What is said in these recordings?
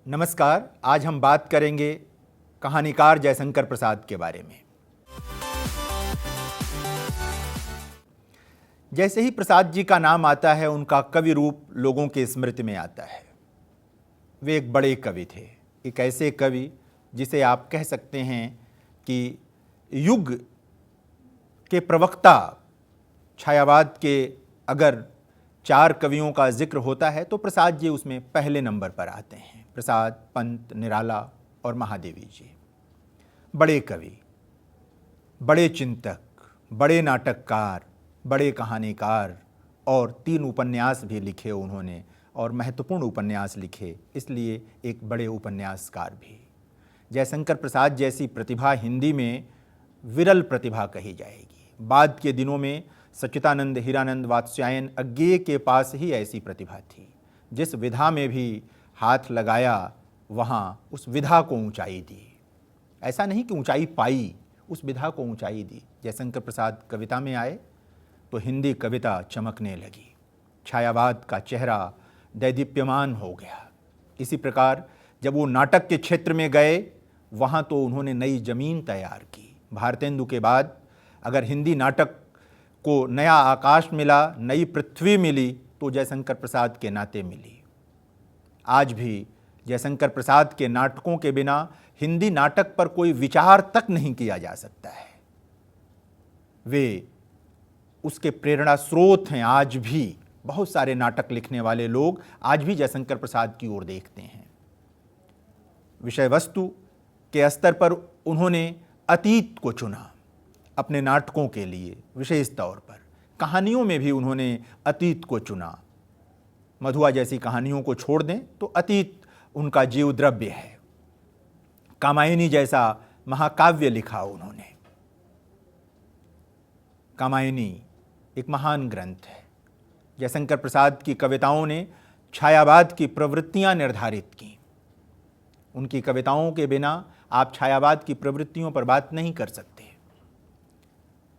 नमस्कार। आज हम बात करेंगे कहानीकार जयशंकर प्रसाद के बारे में। जैसे ही प्रसाद जी का नाम आता है, उनका कवि रूप लोगों के स्मृति में आता है। वे एक बड़े कवि थे, एक ऐसे कवि जिसे आप कह सकते हैं कि युग के प्रवक्ता। छायावाद के अगर 4 कवियों का जिक्र होता है तो प्रसाद जी उसमें पहले नंबर पर आते हैं। प्रसाद, पंत, निराला और महादेवी जी बड़े कवि, बड़े चिंतक, बड़े नाटककार, बड़े कहानीकार और 3 उपन्यास भी लिखे उन्होंने और महत्वपूर्ण उपन्यास लिखे, इसलिए एक बड़े उपन्यासकार भी। जयशंकर प्रसाद जैसी प्रतिभा हिंदी में विरल प्रतिभा कही जाएगी। बाद के दिनों में सच्चिदानंद, हीरानंद, वात्स्यायन, अज्ञेय के पास ही ऐसी प्रतिभा थी। जिस विधा में भी हाथ लगाया वहाँ उस विधा को ऊंचाई दी। ऐसा नहीं कि ऊंचाई पाई, उस विधा को ऊंचाई दी। जयशंकर प्रसाद कविता में आए तो हिंदी कविता चमकने लगी, छायावाद का चेहरा दैदीप्यमान हो गया। इसी प्रकार जब वो नाटक के क्षेत्र में गए, वहाँ तो उन्होंने नई जमीन तैयार की। भारतेंदु के बाद अगर हिंदी नाटक को नया आकाश मिला, नई पृथ्वी मिली, तो जयशंकर प्रसाद के नाते मिली। आज भी जयशंकर प्रसाद के नाटकों के बिना हिंदी नाटक पर कोई विचार तक नहीं किया जा सकता है। वे उसके प्रेरणा स्रोत हैं। आज भी बहुत सारे नाटक लिखने वाले लोग आज भी जयशंकर प्रसाद की ओर देखते हैं। विषय वस्तु के स्तर पर उन्होंने अतीत को चुना अपने नाटकों के लिए। विशेष तौर पर कहानियों में भी उन्होंने अतीत को चुना। मधुआ जैसी कहानियों को छोड़ दें तो अतीत उनका जीव द्रव्य है। कामायनी जैसा महाकाव्य लिखा उन्होंने। कामायनी एक महान ग्रंथ है। जयशंकर प्रसाद की कविताओं ने छायावाद की प्रवृत्तियां निर्धारित की। उनकी कविताओं के बिना आप छायावाद की प्रवृत्तियों पर बात नहीं कर सकते।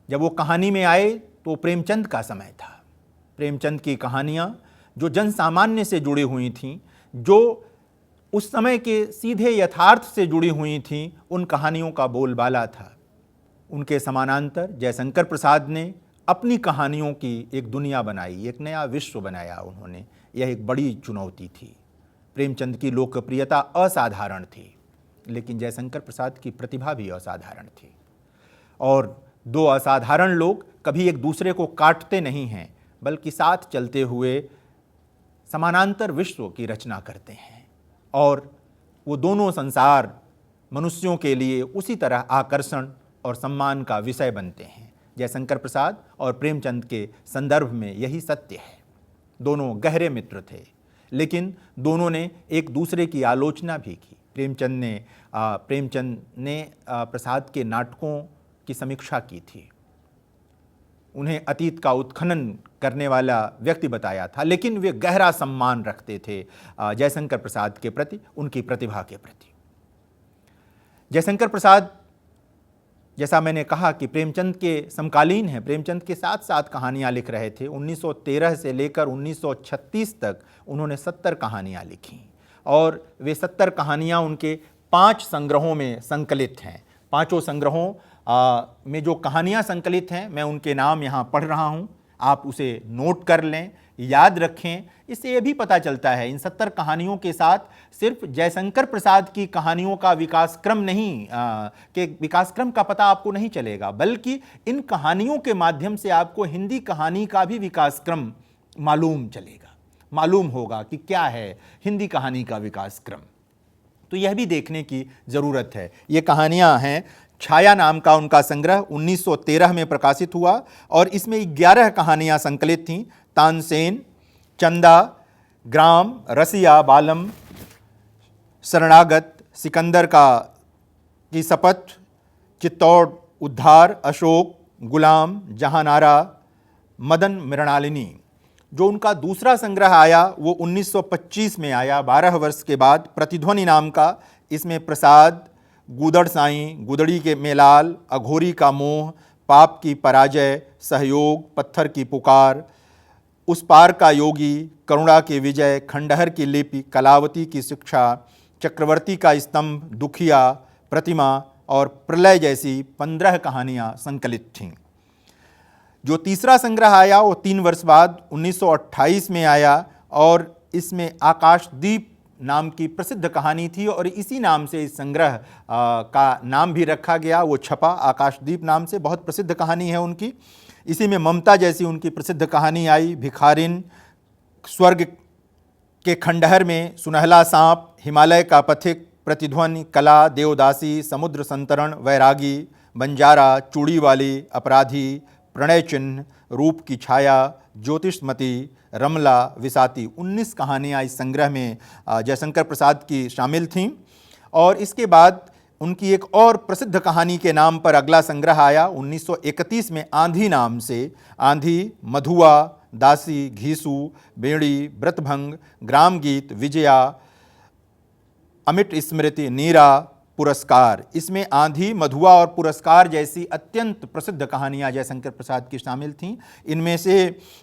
जब वो कहानी में आए तो प्रेमचंद का समय था। प्रेमचंद की कहानियां जो जन सामान्य से जुड़ी हुई थीं, जो उस समय के सीधे यथार्थ से जुड़ी हुई थीं, उन कहानियों का बोलबाला था। उनके समानांतर जयशंकर प्रसाद ने अपनी कहानियों की एक दुनिया बनाई, एक नया विश्व बनाया उन्होंने। यह एक बड़ी चुनौती थी। प्रेमचंद की लोकप्रियता असाधारण थी, लेकिन जयशंकर प्रसाद की प्रतिभा भी असाधारण थी। और 2 असाधारण लोग कभी एक दूसरे को काटते नहीं हैं, बल्कि साथ चलते हुए समानांतर विश्व की रचना करते हैं। और वो दोनों संसार मनुष्यों के लिए उसी तरह आकर्षण और सम्मान का विषय बनते हैं। जयशंकर प्रसाद और प्रेमचंद के संदर्भ में यही सत्य है। दोनों गहरे मित्र थे, लेकिन दोनों ने एक दूसरे की आलोचना भी की। प्रेमचंद ने प्रसाद के नाटकों की समीक्षा की थी। उन्हें अतीत का उत्खनन करने वाला व्यक्ति बताया था, लेकिन वे गहरा सम्मान रखते थे जयशंकर प्रसाद के प्रति, उनकी प्रतिभा के प्रति। जयशंकर प्रसाद, जैसा मैंने कहा कि प्रेमचंद के समकालीन हैं, प्रेमचंद के साथ साथ कहानियाँ लिख रहे थे। 1913 से लेकर 1936 तक उन्होंने 70 कहानियाँ लिखीं और वे 70 कहानियाँ उनके 5 संग्रहों में संकलित हैं। 5 संग्रहों में जो कहानियाँ संकलित हैं, मैं उनके नाम यहाँ पढ़ रहा हूँ, आप उसे नोट कर लें, याद रखें। इससे यह भी पता चलता है इन 70 कहानियों के साथ सिर्फ जयशंकर प्रसाद की कहानियों का विकास क्रम नहीं के विकास क्रम का पता आपको नहीं चलेगा, बल्कि इन कहानियों के माध्यम से आपको हिंदी कहानी का भी विकास क्रम मालूम चलेगा, मालूम होगा कि क्या है हिंदी कहानी का विकास क्रम। तो यह भी देखने की ज़रूरत है। ये कहानियाँ हैं, छाया नाम का उनका संग्रह 1913 में प्रकाशित हुआ और इसमें 11 कहानियाँ संकलित थीं। तानसेन, चंदा, ग्राम, रसिया, बालम, शरणागत, सिकंदर की शपथ, चित्तौड़, उद्धार, अशोक, गुलाम, जहानारा, मदन, मृणालिनी। जो उनका दूसरा संग्रह आया वो 1925 में आया, 12 वर्ष के बाद, प्रतिध्वनि नाम का। इसमें प्रसाद, गुदड़ साईं, गुदड़ी के मेलाल, अघोरी का मोह, पाप की पराजय, सहयोग, पत्थर की पुकार, उस पार का योगी, करुणा की विजय, खंडहर की लिपि, कलावती की शिक्षा, चक्रवर्ती का स्तंभ, दुखिया, प्रतिमा और प्रलय जैसी 15 कहानियां संकलित थीं। जो तीसरा संग्रह आया वो 3 वर्ष बाद 1928 में आया और इसमें आकाशदीप नाम की प्रसिद्ध कहानी थी और इसी नाम से इस संग्रह का नाम भी रखा गया। वो छपा आकाशदीप नाम से, बहुत प्रसिद्ध कहानी है उनकी। इसी में ममता जैसी उनकी प्रसिद्ध कहानी आई, भिखारिन, स्वर्ग के खंडहर में सुनहला सांप, हिमालय का पथिक, प्रतिध्वनि, कला, देवदासी, समुद्र संतरण, वैरागी, बंजारा, चूड़ी वाली, अपराधी, प्रणय चिन्ह, रूप की छाया, ज्योतिषमती, रमला, विसाती, 19 कहानियाँ इस संग्रह में जयशंकर प्रसाद की शामिल थीं। और इसके बाद उनकी एक और प्रसिद्ध कहानी के नाम पर अगला संग्रह आया 1931 में, आंधी नाम से। आंधी, मधुआ, दासी, घीसू, बेड़ी, व्रतभंग, ग्राम गीत, विजया, अमिट स्मृति, नीरा, पुरस्कार। इसमें आंधी, मधुआ और पुरस्कार जैसी अत्यंत प्रसिद्ध कहानियां जयशंकर प्रसाद की शामिल थीं। इनमें से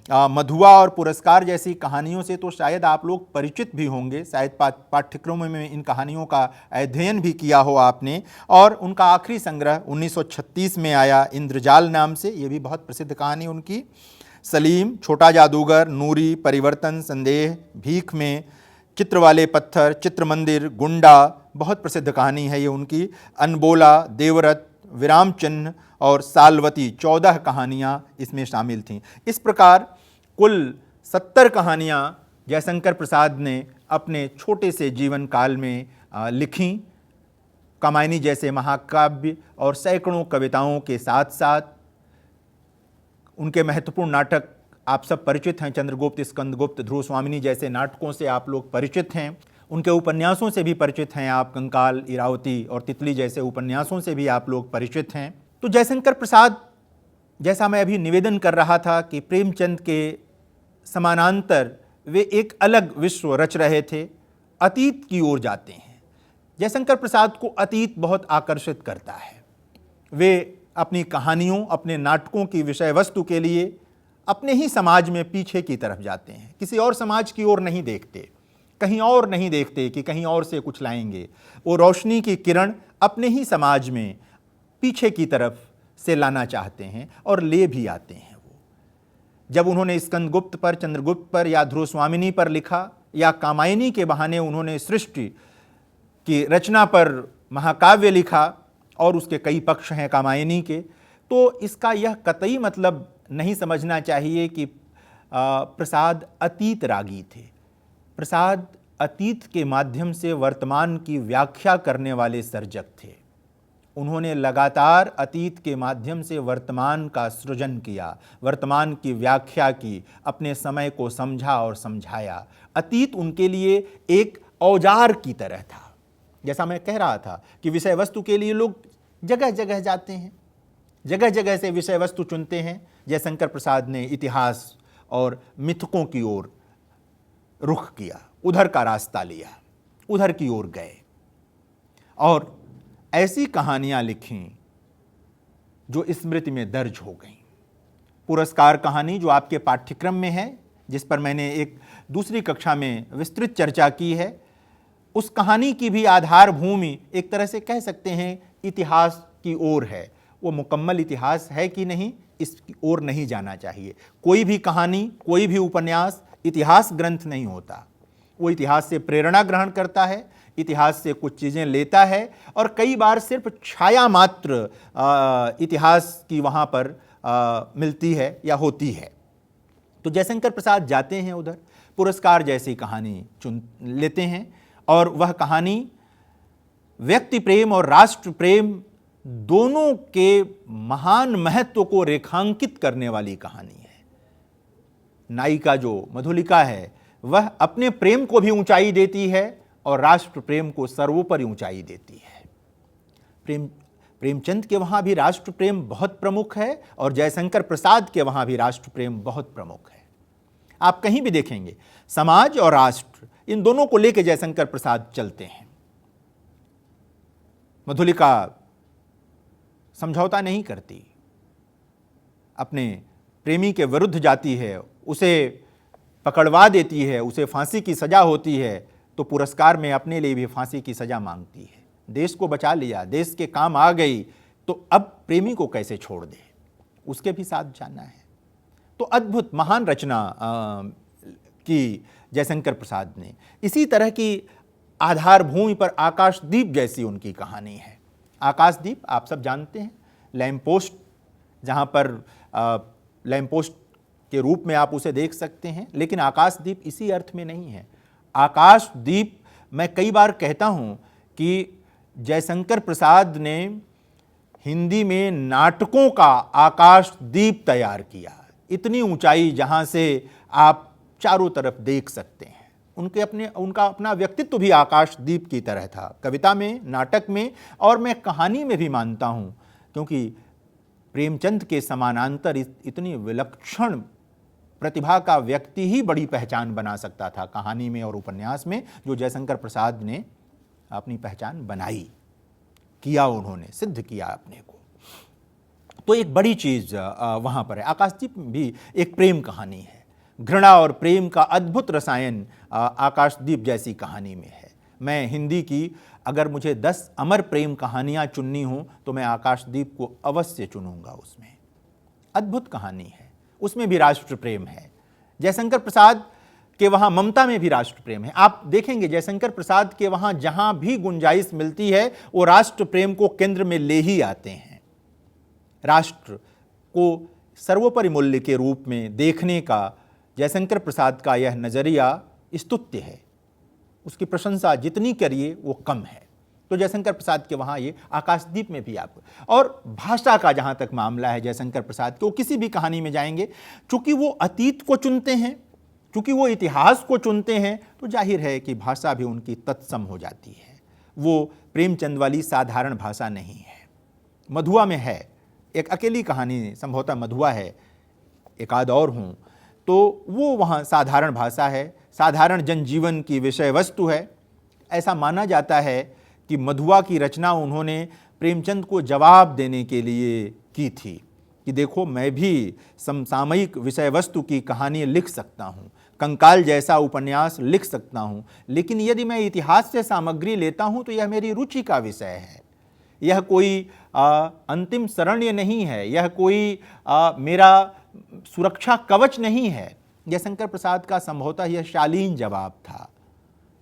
मधुआ और पुरस्कार जैसी कहानियों से तो शायद आप लोग परिचित भी होंगे, शायद पाठ्यक्रमों में इन कहानियों का अध्ययन भी किया हो आपने। और उनका आखिरी संग्रह 1936 में आया, इंद्रजाल नाम से, ये भी बहुत प्रसिद्ध कहानी उनकी। सलीम, छोटा जादूगर, नूरी, परिवर्तन, संदेह, भीख में, चित्र वाले पत्थर, चित्र मंदिर, गुंडा, बहुत प्रसिद्ध कहानी है ये उनकी। अनबोला, देवरत, विराम चिन्ह और सालवती, 14 कहानियाँ इसमें शामिल थीं। इस प्रकार कुल 70 कहानियाँ जयशंकर प्रसाद ने अपने छोटे से जीवन काल में लिखीं। कामायनी जैसे महाकाव्य और सैकड़ों कविताओं के साथ साथ उनके महत्वपूर्ण नाटक आप सब परिचित हैं, चंद्रगुप्त, स्कंदगुप्त, ध्रुव स्वामिनी जैसे नाटकों से आप लोग परिचित हैं। उनके उपन्यासों से भी परिचित हैं आप, कंकाल, इरावती और तितली जैसे उपन्यासों से भी आप लोग परिचित हैं। तो जयशंकर प्रसाद, जैसा मैं अभी निवेदन कर रहा था कि प्रेमचंद के समानांतर वे एक अलग विश्व रच रहे थे, अतीत की ओर जाते हैं। जयशंकर प्रसाद को अतीत बहुत आकर्षित करता है। वे अपनी कहानियों, अपने नाटकों की विषय वस्तु के लिए अपने ही समाज में पीछे की तरफ जाते हैं, किसी और समाज की ओर नहीं देखते, कहीं और नहीं देखते कि कहीं और से कुछ लाएंगे। वो रोशनी की किरण अपने ही समाज में पीछे की तरफ से लाना चाहते हैं और ले भी आते हैं। वो जब उन्होंने स्कंदगुप्त पर, चंद्रगुप्त पर या ध्रुव स्वामिनी पर लिखा, या कामायनी के बहाने उन्होंने सृष्टि की रचना पर महाकाव्य लिखा, और उसके कई पक्ष हैं कामायनी के, तो इसका यह कतई मतलब नहीं समझना चाहिए कि प्रसाद अतीत रागी थे। प्रसाद अतीत के माध्यम से वर्तमान की व्याख्या करने वाले सर्जक थे। उन्होंने लगातार अतीत के माध्यम से वर्तमान का सृजन किया, वर्तमान की व्याख्या की, अपने समय को समझा और समझाया। अतीत उनके लिए एक औजार की तरह था। जैसा मैं कह रहा था कि विषय वस्तु के लिए लोग जगह जगह जाते हैं, जगह जगह से विषय वस्तु चुनते हैं। जयशंकर प्रसाद ने इतिहास और मिथकों की ओर रुख किया, उधर का रास्ता लिया, उधर की ओर गए और ऐसी कहानियां लिखीं जो स्मृति में दर्ज हो गईं। पुरस्कार कहानी जो आपके पाठ्यक्रम में है, जिस पर मैंने एक दूसरी कक्षा में विस्तृत चर्चा की है, उस कहानी की भी आधार भूमि एक तरह से कह सकते हैं इतिहास की ओर है। वो मुकम्मल इतिहास है कि नहीं, इसकी ओर नहीं जाना चाहिए। कोई भी कहानी, कोई भी उपन्यास इतिहास ग्रंथ नहीं होता। वो इतिहास से प्रेरणा ग्रहण करता है, इतिहास से कुछ चीज़ें लेता है और कई बार सिर्फ छाया मात्र इतिहास की वहाँ पर मिलती है या होती है। तो जयशंकर प्रसाद जाते हैं उधर, पुरस्कार जैसी कहानी चुन लेते हैं और वह कहानी व्यक्ति प्रेम और राष्ट्र प्रेम दोनों के महान महत्व को रेखांकित करने वाली कहानी है। नायिका जो मधुलिका है वह अपने प्रेम को भी ऊंचाई देती है और राष्ट्र प्रेम को सर्वोपरि ऊंचाई देती है। प्रेमचंद के वहां भी राष्ट्र प्रेम बहुत प्रमुख है और जयशंकर प्रसाद के वहां भी राष्ट्र प्रेम बहुत प्रमुख है। आप कहीं भी देखेंगे समाज और राष्ट्र, इन दोनों को लेकर जयशंकर प्रसाद चलते हैं। मधुलिका समझौता नहीं करती, अपने प्रेमी के विरुद्ध जाती है, उसे पकड़वा देती है, उसे फांसी की सजा होती है तो पुरस्कार में अपने लिए भी फांसी की सजा मांगती है। देश को बचा लिया, देश के काम आ गई, तो अब प्रेमी को कैसे छोड़ दे, उसके भी साथ जाना है। तो अद्भुत महान रचना की जयशंकर प्रसाद ने। इसी तरह की आधारभूमि पर आकाशदीप जैसी उनकी कहानी है। आकाशदीप आप सब जानते हैं, लैंप पोस्ट, जहाँ पर लैंप पोस्ट के रूप में आप उसे देख सकते हैं, लेकिन आकाशदीप इसी अर्थ में नहीं है। आकाशदीप, मैं कई बार कहता हूँ कि जयशंकर प्रसाद ने हिंदी में नाटकों का आकाशदीप तैयार किया। इतनी ऊंचाई जहाँ से आप चारों तरफ देख सकते हैं। उनका अपना व्यक्तित्व भी आकाशदीप की तरह था, कविता में, नाटक में, और मैं कहानी में भी मानता हूँ, क्योंकि प्रेमचंद के समानांतर इतनी विलक्षण प्रतिभा का व्यक्ति ही बड़ी पहचान बना सकता था कहानी में और उपन्यास में, जो जयशंकर प्रसाद ने अपनी पहचान बनाई, किया, उन्होंने सिद्ध किया अपने को। तो एक बड़ी चीज़ वहाँ पर है। आकाशदीप भी एक प्रेम कहानी है। घृणा और प्रेम का अद्भुत रसायन आकाशदीप जैसी कहानी में है। मैं हिंदी की अगर मुझे 10 अमर प्रेम कहानियाँ चुननी हो तो मैं आकाशदीप को अवश्य चुनूंगा। उसमें अद्भुत कहानी है, उसमें भी राष्ट्र प्रेम है। जयशंकर प्रसाद के वहाँ ममता में भी राष्ट्र प्रेम है। आप देखेंगे जयशंकर प्रसाद के वहाँ जहाँ भी गुंजाइश मिलती है वो राष्ट्र प्रेम को केंद्र में ले ही आते हैं। राष्ट्र को सर्वोपरि मूल्य के रूप में देखने का जयशंकर प्रसाद का यह नज़रिया स्तुत्य है। उसकी प्रशंसा जितनी करिए वो कम है। तो जयशंकर प्रसाद के वहाँ ये आकाशदीप में भी आप, और भाषा का जहाँ तक मामला है जयशंकर प्रसाद के, वो किसी भी कहानी में जाएंगे, चूँकि वो अतीत को चुनते हैं, चूँकि वो इतिहास को चुनते हैं, तो जाहिर है कि भाषा भी उनकी तत्सम हो जाती है। वो प्रेमचंद वाली साधारण भाषा नहीं है। मधुआ में है, एक अकेली कहानी संभवतः मधुआ है, एक आध और हूँ, तो वो वहाँ साधारण भाषा है, साधारण जनजीवन की विषय वस्तु है। ऐसा माना जाता है कि मधुआ की रचना उन्होंने प्रेमचंद को जवाब देने के लिए की थी कि देखो मैं भी समसामयिक विषय वस्तु की कहानी लिख सकता हूँ, कंकाल जैसा उपन्यास लिख सकता हूँ, लेकिन यदि मैं इतिहास से सामग्री लेता हूँ तो यह मेरी रुचि का विषय है। यह कोई अंतिम शरण्य नहीं है, यह कोई मेरा सुरक्षा कवच नहीं है। जयशंकर प्रसाद का संभवतः यह शालीन जवाब था।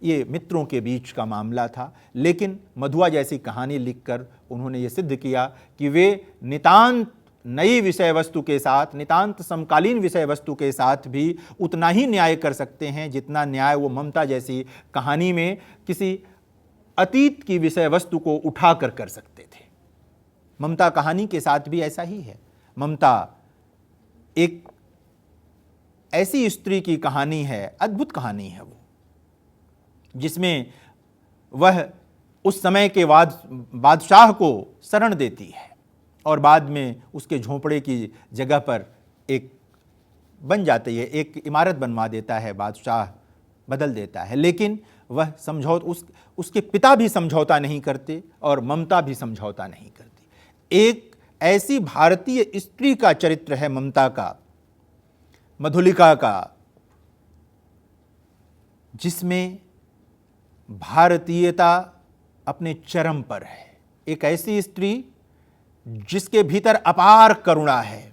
ये मित्रों के बीच का मामला था, लेकिन मधुआ जैसी कहानी लिखकर उन्होंने ये सिद्ध किया कि वे नितांत नई विषय वस्तु के साथ, नितांत समकालीन विषय वस्तु के साथ भी उतना ही न्याय कर सकते हैं जितना न्याय वो ममता जैसी कहानी में किसी अतीत की विषय वस्तु को उठाकर कर सकते थे। ममता कहानी के साथ भी ऐसा ही है। ममता एक ऐसी स्त्री की कहानी है, अद्भुत कहानी है वो, जिसमें वह उस समय के बादशाह को शरण देती है और बाद में उसके झोंपड़े की जगह पर एक बन जाती है, एक इमारत बनवा देता है, बादशाह बदल देता है, लेकिन वह उसके पिता भी समझौता नहीं करते और ममता भी समझौता नहीं करती। एक ऐसी भारतीय स्त्री का चरित्र है ममता का, मधुलिका का, जिसमें भारतीयता अपने चरम पर है। एक ऐसी स्त्री जिसके भीतर अपार करुणा है,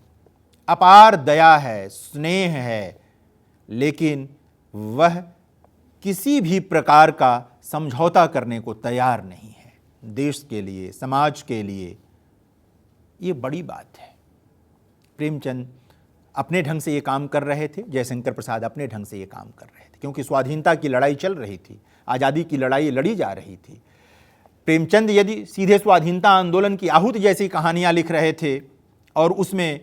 अपार दया है, स्नेह है, लेकिन वह किसी भी प्रकार का समझौता करने को तैयार नहीं है। देश के लिए, समाज के लिए ये बड़ी बात है। प्रेमचंद अपने ढंग से ये काम कर रहे थे, जयशंकर प्रसाद अपने ढंग से ये काम कर रहे थे, क्योंकि स्वाधीनता की लड़ाई चल रही थी, आज़ादी की लड़ाई लड़ी जा रही थी। प्रेमचंद यदि सीधे स्वाधीनता आंदोलन की आहुति जैसी कहानियाँ लिख रहे थे और उसमें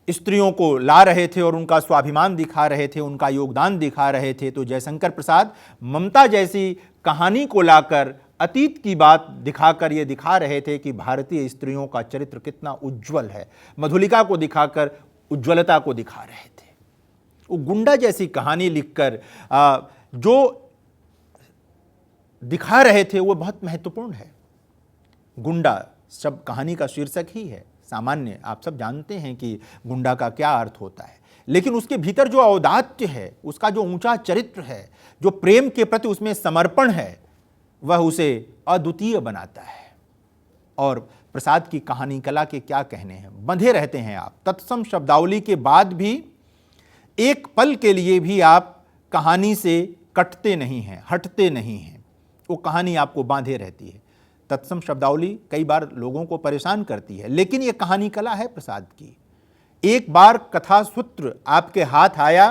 स्त्रियों को ला रहे थे और उनका स्वाभिमान दिखा रहे थे, उनका योगदान दिखा रहे थे, तो जयशंकर प्रसाद ममता जैसी कहानी को लाकर अतीत की बात दिखाकर ये दिखा रहे थे कि भारतीय स्त्रियों का चरित्र कितना उज्जवल है। मधुलिका को दिखाकर उज्ज्वलता को दिखा रहे थे। वो गुंडा जैसी कहानी लिखकर जो दिखा रहे थे वो बहुत महत्वपूर्ण है। गुंडा सब कहानी का शीर्षक ही है। सामान्य आप सब जानते हैं कि गुंडा का क्या अर्थ होता है, लेकिन उसके भीतर जो औदात्य है, उसका जो ऊंचा चरित्र है, जो प्रेम के प्रति उसमें समर्पण है, वह उसे अद्वितीय बनाता है। और प्रसाद की कहानी कला के क्या कहने हैं, बंधे रहते हैं आप तत्सम शब्दावली के बाद भी, एक पल के लिए भी आप कहानी से कटते नहीं हैं, हटते नहीं हैं, वो कहानी आपको बांधे रहती है। तत्सम शब्दावली कई बार लोगों को परेशान करती है, लेकिन ये कहानी कला है प्रसाद की। एक बार कथा सूत्र आपके हाथ आया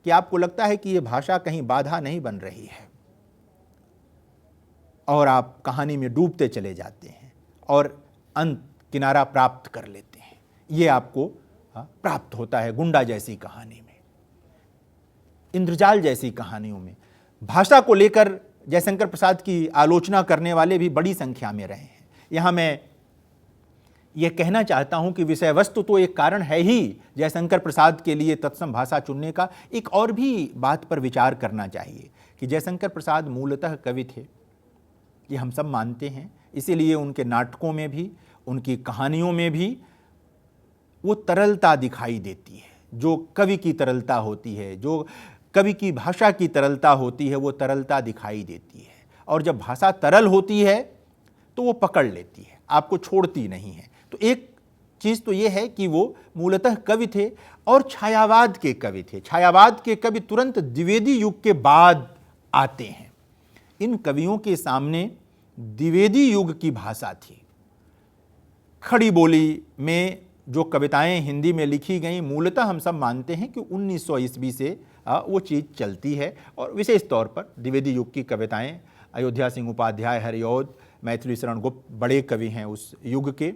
कि आपको लगता है कि ये भाषा कहीं बाधा नहीं बन रही है, और आप कहानी में डूबते चले जाते हैं और अंत किनारा प्राप्त कर लेते हैं। ये आपको प्राप्त होता है गुंडा जैसी कहानी में, इंद्रजाल जैसी कहानियों में। भाषा को लेकर जयशंकर प्रसाद की आलोचना करने वाले भी बड़ी संख्या में रहे हैं। यहाँ मैं ये कहना चाहता हूँ कि विषय वस्तु तो एक कारण है ही जयशंकर प्रसाद के लिए तत्सम भाषा चुनने का। एक और भी बात पर विचार करना चाहिए कि जयशंकर प्रसाद मूलतः कवि थे, ये हम सब मानते हैं। इसीलिए उनके नाटकों में भी, उनकी कहानियों में भी वो तरलता दिखाई देती है। जो कवि की तरलता होती है, जो कवि की भाषा की तरलता होती है, वो तरलता दिखाई देती है। और जब भाषा तरल होती है तो वो पकड़ लेती है, आपको छोड़ती नहीं है। तो एक चीज़ तो ये है कि वो मूलतः कवि थे और छायावाद के कवि थे। छायावाद के कवि तुरंत द्विवेदी युग के बाद आते हैं। इन कवियों के सामने द्विवेदी युग की भाषा थी। खड़ी बोली में जो कविताएं हिंदी में लिखी गई, मूलतः हम सब मानते हैं कि 1900 ईस्वी से वो चीज़ चलती है। और विशेष तौर पर द्विवेदी युग की कविताएं, अयोध्या सिंह उपाध्याय, हरिऔध, मैथिली शरण गुप्त बड़े कवि हैं उस युग के,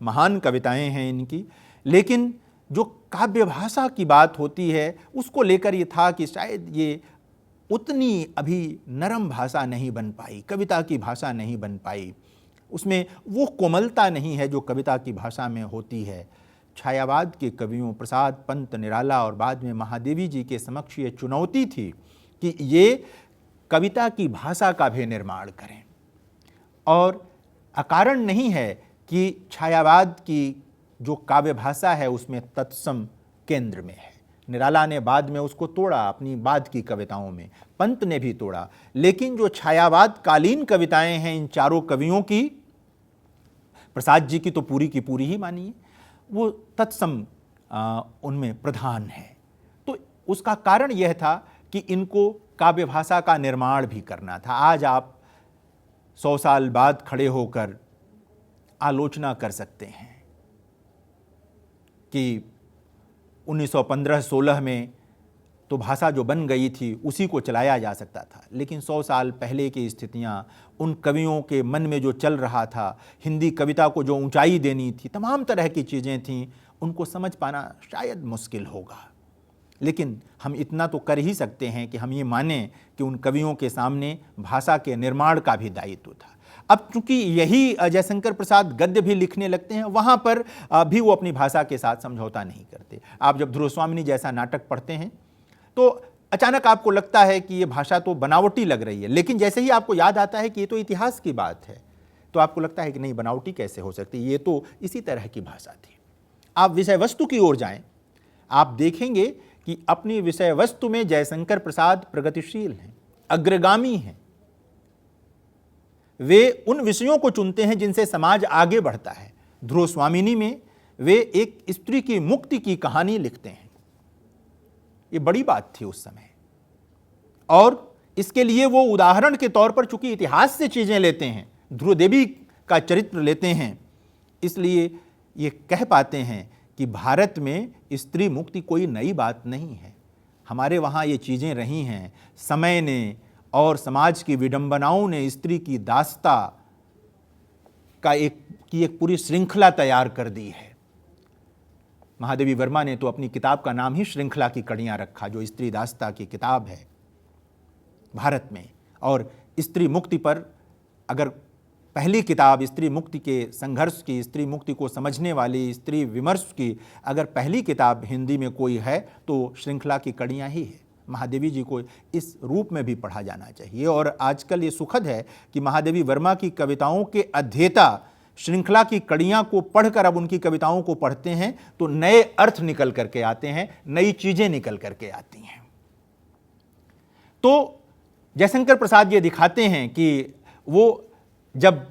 महान कविताएं हैं इनकी। लेकिन जो काव्य भाषा की बात होती है उसको लेकर ये था कि शायद ये उतनी अभी नरम भाषा नहीं बन पाई, कविता की भाषा नहीं बन पाई, उसमें वो कोमलता नहीं है जो कविता की भाषा में होती है। छायावाद के कवियों प्रसाद, पंत, निराला और बाद में महादेवी जी के समक्ष ये चुनौती थी कि ये कविता की भाषा का भी निर्माण करें। और अकारण नहीं है कि छायावाद की जो काव्य भाषा है उसमें तत्सम केंद्र में है। निराला ने बाद में उसको तोड़ा अपनी बाद की कविताओं में, पंत ने भी तोड़ा, लेकिन जो छायावाद कालीन कविताएं हैं इन चारों कवियों की, प्रसाद जी की तो पूरी की पूरी ही मानिए, वो तत्सम उनमें प्रधान है। तो उसका कारण यह था कि इनको काव्य भाषा का निर्माण भी करना था। आज आप 100 साल बाद खड़े होकर आलोचना कर सकते हैं कि 1915-16 में तो भाषा जो बन गई थी उसी को चलाया जा सकता था, लेकिन 100 साल पहले की स्थितियां, उन कवियों के मन में जो चल रहा था, हिंदी कविता को जो ऊंचाई देनी थी, तमाम तरह की चीज़ें थीं, उनको समझ पाना शायद मुश्किल होगा। लेकिन हम इतना तो कर ही सकते हैं कि हम ये मानें कि उन कवियों के सामने भाषा के निर्माण का भी दायित्व था। अब चूंकि यही जयशंकर प्रसाद गद्य भी लिखने लगते हैं, वहाँ पर भी वो अपनी भाषा के साथ समझौता नहीं करते। आप जब ध्रुव स्वामिनी जैसा नाटक पढ़ते हैं तो अचानक आपको लगता है कि ये भाषा तो बनावटी लग रही है, लेकिन जैसे ही आपको याद आता है कि ये तो इतिहास की बात है, तो आपको लगता है कि नहीं, बनावटी कैसे हो सकती, ये तो इसी तरह की भाषा थी। आप विषय वस्तु की ओर जाएं, आप देखेंगे कि अपनी विषय वस्तु में जयशंकर प्रसाद प्रगतिशील हैं, अग्रगामी हैं। वे उन विषयों को चुनते हैं जिनसे समाज आगे बढ़ता है। ध्रुव स्वामिनी में वे एक स्त्री की मुक्ति की कहानी लिखते हैं। ये बड़ी बात थी उस समय, और इसके लिए वो उदाहरण के तौर पर चूंकि इतिहास से चीजें लेते हैं, ध्रुव देवी का चरित्र लेते हैं, इसलिए ये कह पाते हैं कि भारत में स्त्री मुक्ति कोई नई बात नहीं है। हमारे वहाँ ये चीज़ें रही हैं। समय ने और समाज की विडंबनाओं ने स्त्री की दास्ता का एक पूरी श्रृंखला तैयार कर दी है। महादेवी वर्मा ने तो अपनी किताब का नाम ही श्रृंखला की कड़ियाँ रखा, जो स्त्री दास्ता की किताब है भारत में। और स्त्री मुक्ति पर अगर पहली किताब स्त्री मुक्ति के संघर्ष की, स्त्री मुक्ति को समझने वाली, स्त्री विमर्श की अगर पहली किताब हिंदी में कोई है तो श्रृंखला की कड़ियाँ ही है। महादेवी जी को इस रूप में भी पढ़ा जाना चाहिए। और आजकल ये सुखद है कि महादेवी वर्मा की कविताओं के अध्येता श्रृंखला की कड़ियां को पढ़कर अब उनकी कविताओं को पढ़ते हैं तो नए अर्थ निकल करके आते हैं, नई चीजें निकल करके आती हैं। तो जयशंकर प्रसाद ये दिखाते हैं कि वो जब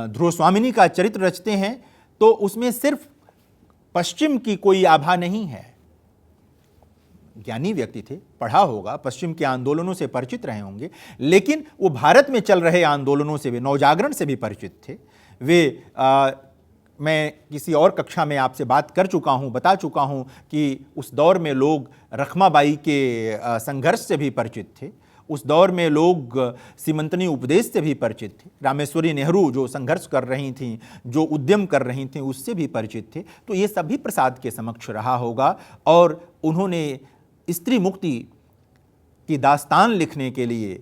ध्रुव स्वामिनी का चरित्र रचते हैं तो उसमें सिर्फ पश्चिम की कोई आभा नहीं है। ज्ञानी व्यक्ति थे, पढ़ा होगा, पश्चिम के आंदोलनों से परिचित रहे होंगे, लेकिन वो भारत में चल रहे आंदोलनों से भी, नवजागरण से भी परिचित थे। वे मैं किसी और कक्षा में आपसे बात कर चुका हूं, बता चुका हूं कि उस दौर में लोग रखमाबाई के संघर्ष से भी परिचित थे, उस दौर में लोग सीमंतनी उपदेश से भी परिचित थे, रामेश्वरी नेहरू जो संघर्ष कर रही थीं, जो उद्यम कर रही थीं, उससे भी परिचित थे। तो ये सभी प्रसाद के समक्ष रहा होगा और उन्होंने स्त्री मुक्ति की दास्तान लिखने के लिए,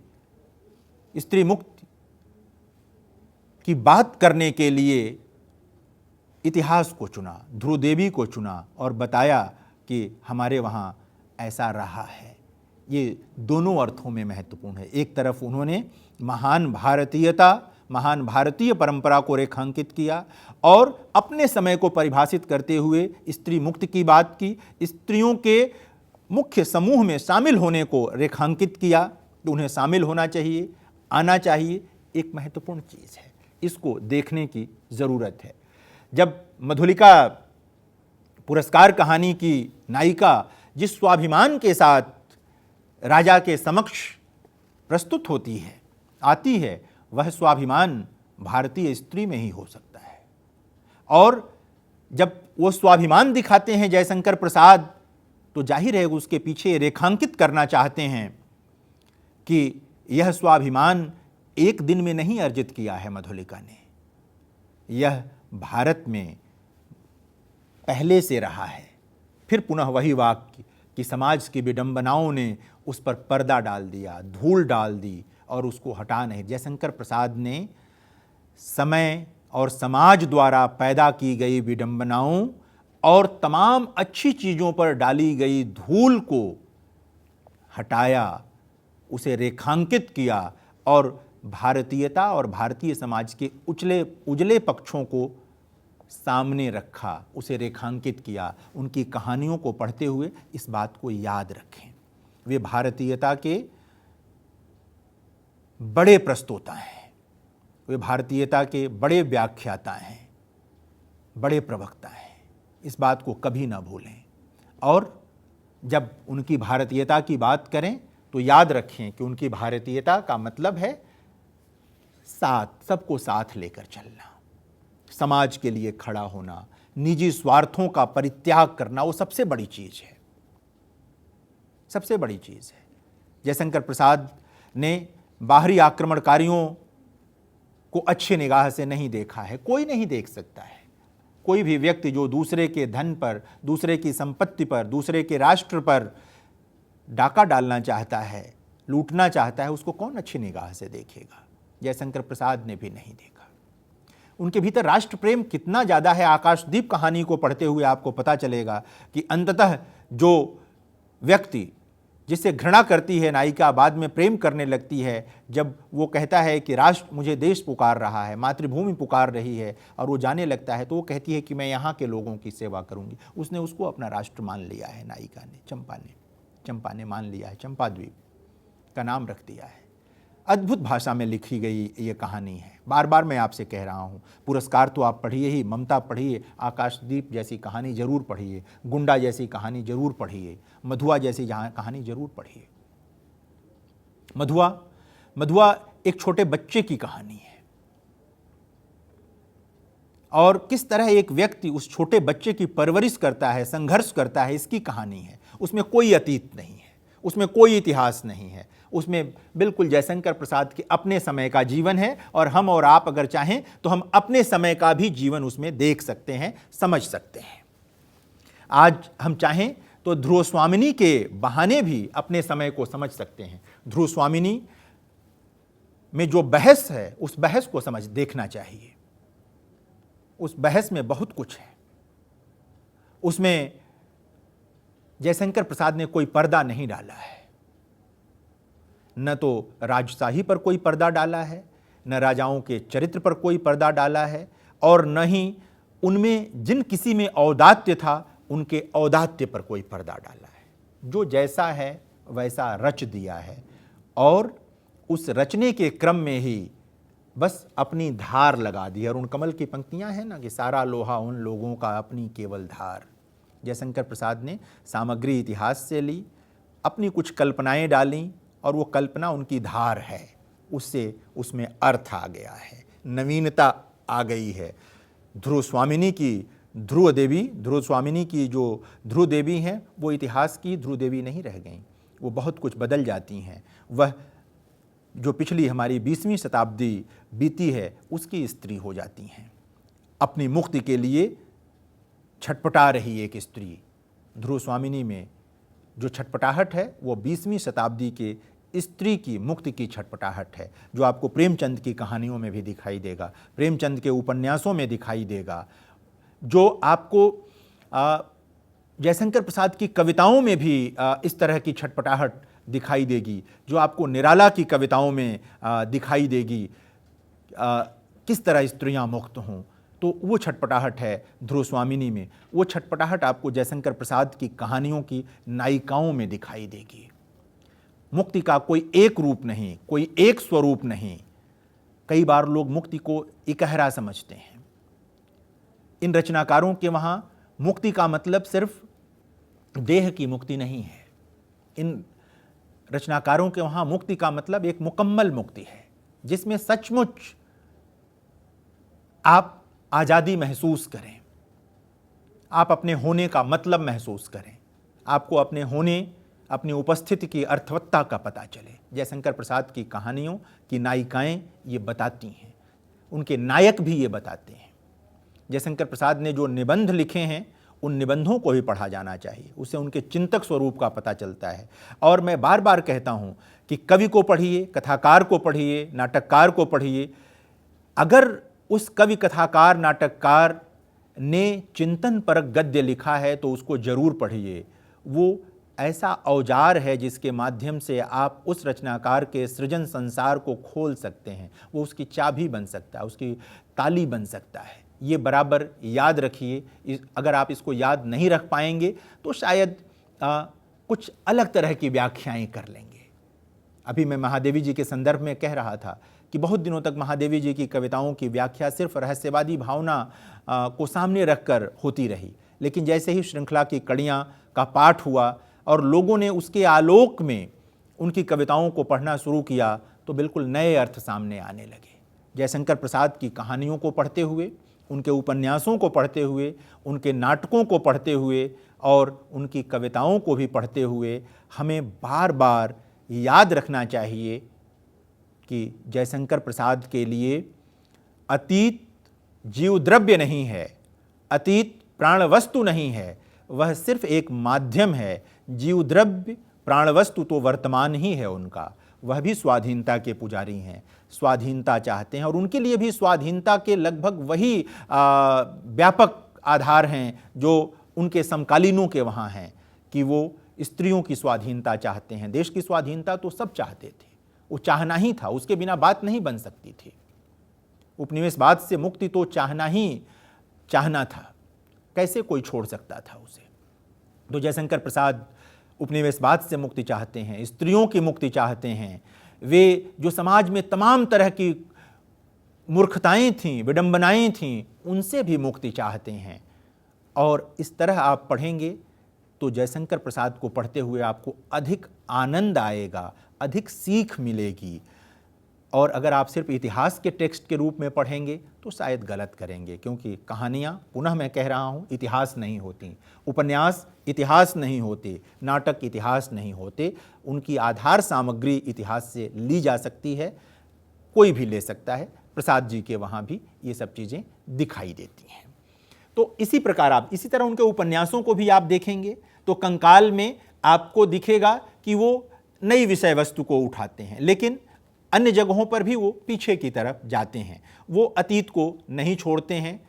स्त्री मुक्ति की बात करने के लिए इतिहास को चुना, ध्रुव देवी को चुना और बताया कि हमारे वहाँ ऐसा रहा है। ये दोनों अर्थों में महत्वपूर्ण है। एक तरफ उन्होंने महान भारतीयता, महान भारतीय परंपरा को रेखांकित किया और अपने समय को परिभाषित करते हुए स्त्री मुक्ति की बात की, स्त्रियों के मुख्य समूह में शामिल होने को रेखांकित किया कि उन्हें शामिल होना चाहिए, आना चाहिए। एक महत्वपूर्ण चीज़ है, इसको देखने की ज़रूरत है। जब मधुलिका पुरस्कार कहानी की नायिका जिस स्वाभिमान के साथ राजा के समक्ष प्रस्तुत होती है, आती है, वह स्वाभिमान भारतीय स्त्री में ही हो सकता है। और जब वो स्वाभिमान दिखाते हैं जयशंकर प्रसाद, तो जाहिर है उसके पीछे रेखांकित करना चाहते हैं कि यह स्वाभिमान एक दिन में नहीं अर्जित किया है मधुलिका ने, यह भारत में पहले से रहा है। फिर पुनः वही वाक्य कि समाज की विडंबनाओं ने उस पर पर्दा डाल दिया, धूल डाल दी और उसको हटा नहीं। जयशंकर प्रसाद ने समय और समाज द्वारा पैदा की गई विडंबनाओं और तमाम अच्छी चीज़ों पर डाली गई धूल को हटाया, उसे रेखांकित किया और भारतीयता और भारतीय समाज के उजले पक्षों को सामने रखा, उसे रेखांकित किया। उनकी कहानियों को पढ़ते हुए इस बात को याद रखें, वे भारतीयता के बड़े प्रस्तोता हैं, वे भारतीयता के बड़े व्याख्याता हैं, बड़े प्रवक्ता हैं। इस बात को कभी ना भूलें। और जब उनकी भारतीयता की बात करें तो याद रखें कि उनकी भारतीयता का मतलब है साथ, सबको साथ लेकर चलना, समाज के लिए खड़ा होना, निजी स्वार्थों का परित्याग करना, वो सबसे बड़ी चीज़ है, सबसे बड़ी चीज़ है। जयशंकर प्रसाद ने बाहरी आक्रमणकारियों को अच्छी निगाह से नहीं देखा है, कोई नहीं देख सकता है। कोई भी व्यक्ति जो दूसरे के धन पर, दूसरे की संपत्ति पर, दूसरे के राष्ट्र पर डाका डालना चाहता है, लूटना चाहता है, उसको कौन अच्छी निगाह से देखेगा। जयशंकर प्रसाद ने भी नहीं देखा। उनके भीतर राष्ट्र प्रेम कितना ज़्यादा है, आकाशदीप कहानी को पढ़ते हुए आपको पता चलेगा कि अंततः जो व्यक्ति जिससे घृणा करती है नायिका, बाद में प्रेम करने लगती है। जब वो कहता है कि राष्ट्र, मुझे देश पुकार रहा है, मातृभूमि पुकार रही है, और वो जाने लगता है, तो वो कहती है कि मैं यहाँ के लोगों की सेवा करूँगी। उसने उसको अपना राष्ट्र मान लिया है, नायिका ने, चंपा ने मान लिया है, चंपा द्वीप का नाम रख दिया है। अद्भुत भाषा में लिखी गई ये कहानी है। बार बार मैं आपसे कह रहा हूँ, पुरस्कार तो आप पढ़िए ही, ममता पढ़िए, आकाशदीप जैसी कहानी जरूर पढ़िए, गुंडा जैसी कहानी जरूर पढ़िए, मधुआ जैसी कहानी जरूर पढ़िए। मधुआ एक छोटे बच्चे की कहानी है और किस तरह एक व्यक्ति उस छोटे बच्चे की परवरिश करता है, संघर्ष करता है, इसकी कहानी है। उसमें कोई अतीत नहीं है, उसमें कोई इतिहास नहीं है, उसमें बिल्कुल जयशंकर प्रसाद के अपने समय का जीवन है। और हम और आप अगर चाहें तो हम अपने समय का भी जीवन उसमें देख सकते हैं, समझ सकते हैं। आज हम चाहें तो ध्रुव स्वामिनी के बहाने भी अपने समय को समझ सकते हैं। ध्रुव स्वामिनी में जो बहस है, उस बहस को देखना चाहिए। उस बहस में बहुत कुछ है। उसमें जयशंकर प्रसाद ने कोई पर्दा नहीं डाला है, न तो राजशाही पर कोई पर्दा डाला है, न राजाओं के चरित्र पर कोई पर्दा डाला है, और न ही उनमें जिन किसी में औदात्य था उनके औदात्य पर कोई पर्दा डाला है। जो जैसा है वैसा रच दिया है और उस रचने के क्रम में ही बस अपनी धार लगा दी। और उन कमल की पंक्तियां हैं ना कि सारा लोहा उन लोगों का अपनी केवल धार। जयशंकर प्रसाद ने सामग्री इतिहास से ली, अपनी कुछ कल्पनाएं डालीं और वो कल्पना उनकी धार है, उससे उसमें अर्थ आ गया है, नवीनता आ गई है। ध्रुव स्वामिनी की जो ध्रुव देवी हैं वो इतिहास की ध्रुव देवी नहीं रह गईं, वो बहुत कुछ बदल जाती हैं। वह जो पिछली हमारी 20वीं शताब्दी बीती है उसकी स्त्री हो जाती हैं। अपनी मुक्ति के लिए छटपटा रही एक स्त्री। ध्रुव स्वामिनी में जो छटपटाहट है वो 20वीं शताब्दी के स्त्री की मुक्ति की छटपटाहट है, जो आपको प्रेमचंद की कहानियों में भी दिखाई देगा, प्रेमचंद के उपन्यासों में दिखाई देगा, जो आपको जयशंकर प्रसाद की कविताओं में भी इस तरह की छटपटाहट दिखाई देगी, जो आपको निराला की कविताओं में दिखाई देगी, किस तरह स्त्रियां मुक्त हों। तो वो छटपटाहट है ध्रुव स्वामिनी में। वो छटपटाहट आपको जयशंकर प्रसाद की कहानियों की नायिकाओं में दिखाई देगी। मुक्ति का कोई एक रूप नहीं, कोई एक स्वरूप नहीं। कई बार लोग मुक्ति को इकहरा समझते हैं। इन रचनाकारों के वहाँ मुक्ति का मतलब सिर्फ देह की मुक्ति नहीं है। इन रचनाकारों के वहाँ मुक्ति का मतलब एक मुकम्मल मुक्ति है, जिसमें सचमुच आप आज़ादी महसूस करें, आप अपने होने का मतलब महसूस करें, आपको अपने होने, अपनी उपस्थिति की अर्थवत्ता का पता चले। जयशंकर प्रसाद की कहानियों की नायिकाएं ये बताती हैं, उनके नायक भी ये बताते हैं। जयशंकर प्रसाद ने जो निबंध लिखे हैं उन निबंधों को भी पढ़ा जाना चाहिए, उससे उनके चिंतक स्वरूप का पता चलता है। और मैं बार बार कहता हूँ कि कवि को पढ़िए, कथाकार को पढ़िए, नाटककार को पढ़िए। अगर उस कवि, कथाकार, नाटककार ने चिंतन परक गद्य लिखा है तो उसको जरूर पढ़िए। वो ऐसा औजार है जिसके माध्यम से आप उस रचनाकार के सृजन संसार को खोल सकते हैं। वो उसकी चाबी बन सकता है, उसकी ताली बन सकता है। ये बराबर याद रखिए। अगर आप इसको याद नहीं रख पाएंगे तो शायद कुछ अलग तरह की व्याख्याएं कर लेंगे। अभी मैं महादेवी जी के संदर्भ में कह रहा था कि बहुत दिनों तक महादेवी जी की कविताओं की व्याख्या सिर्फ रहस्यवादी भावना को सामने रखकर होती रही, लेकिन जैसे ही श्रृंखला की कड़ियाँ का पाठ हुआ और लोगों ने उसके आलोक में उनकी कविताओं को पढ़ना शुरू किया तो बिल्कुल नए अर्थ सामने आने लगे। जयशंकर प्रसाद की कहानियों को पढ़ते हुए, उनके उपन्यासों को पढ़ते हुए, उनके नाटकों को पढ़ते हुए और उनकी कविताओं को भी पढ़ते हुए हमें बार बार याद रखना चाहिए कि जयशंकर प्रसाद के लिए अतीत जीवद्रव्य नहीं है, अतीत प्राणवस्तु नहीं है, वह सिर्फ एक माध्यम है। जीवद्रव्य, प्राणवस्तु तो वर्तमान ही है उनका। वह भी स्वाधीनता के पुजारी हैं, स्वाधीनता चाहते हैं और उनके लिए भी स्वाधीनता के लगभग वही व्यापक आधार हैं जो उनके समकालीनों के वहाँ हैं, कि वो स्त्रियों की स्वाधीनता चाहते हैं। देश की स्वाधीनता तो सब चाहते थे, वो चाहना ही था, उसके बिना बात नहीं बन सकती थी। उपनिवेशवाद से मुक्ति तो चाहना ही चाहना था, कैसे कोई छोड़ सकता था उसे। तो जयशंकर प्रसाद उपनिवेशवाद से मुक्ति चाहते हैं, स्त्रियों की मुक्ति चाहते हैं। वे जो समाज में तमाम तरह की मूर्खताएं थीं, विडंबनाएं थीं, उनसे भी मुक्ति चाहते हैं। और इस तरह आप पढ़ेंगे तो जयशंकर प्रसाद को पढ़ते हुए आपको अधिक आनंद आएगा, अधिक सीख मिलेगी। और अगर आप सिर्फ इतिहास के टेक्स्ट के रूप में पढ़ेंगे तो शायद गलत करेंगे, क्योंकि कहानियाँ, पुनः मैं कह रहा हूँ, इतिहास नहीं होती, उपन्यास इतिहास नहीं होते, नाटक इतिहास नहीं होते। उनकी आधार सामग्री इतिहास से ली जा सकती है, कोई भी ले सकता है। प्रसाद जी के वहाँ भी ये सब चीज़ें दिखाई देती हैं। तो इसी प्रकार आप इसी तरह उनके उपन्यासों को भी आप देखेंगे तो कंकाल में आपको दिखेगा कि वो नई विषय वस्तु को उठाते हैं, लेकिन अन्य जगहों पर भी वो पीछे की तरफ जाते हैं। वो अतीत को नहीं छोड़ते हैं,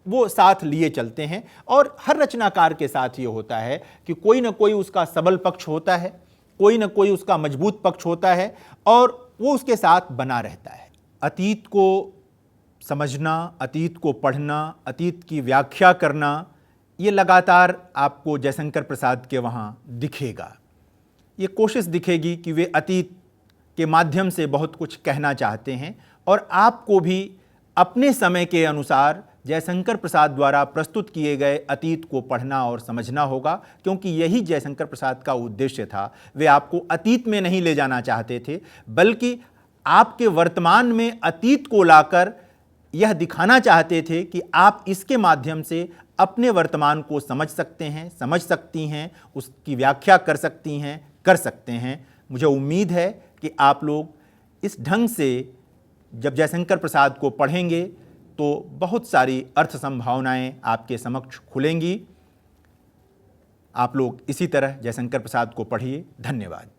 वो साथ लिए चलते हैं। और हर रचनाकार के साथ ये होता है कि कोई ना कोई उसका सबल पक्ष होता है, कोई ना कोई उसका मजबूत पक्ष होता है और वो उसके साथ बना रहता है। अतीत को समझना, अतीत को पढ़ना, अतीत की व्याख्या करना, ये लगातार आपको जयशंकर प्रसाद के वहाँ दिखेगा। ये कोशिश दिखेगी कि वे अतीत के माध्यम से बहुत कुछ कहना चाहते हैं और आपको भी अपने समय के अनुसार जयशंकर प्रसाद द्वारा प्रस्तुत किए गए अतीत को पढ़ना और समझना होगा, क्योंकि यही जयशंकर प्रसाद का उद्देश्य था। वे आपको अतीत में नहीं ले जाना चाहते थे, बल्कि आपके वर्तमान में अतीत को लाकर यह दिखाना चाहते थे कि आप इसके माध्यम से अपने वर्तमान को समझ सकते हैं, समझ सकती हैं, उसकी व्याख्या कर सकती हैं, कर सकते हैं। मुझे उम्मीद है कि आप लोग इस ढंग से जब जयशंकर प्रसाद को पढ़ेंगे तो बहुत सारी अर्थ संभावनाएं आपके समक्ष खुलेंगी। आप लोग इसी तरह जयशंकर प्रसाद को पढ़िए। धन्यवाद।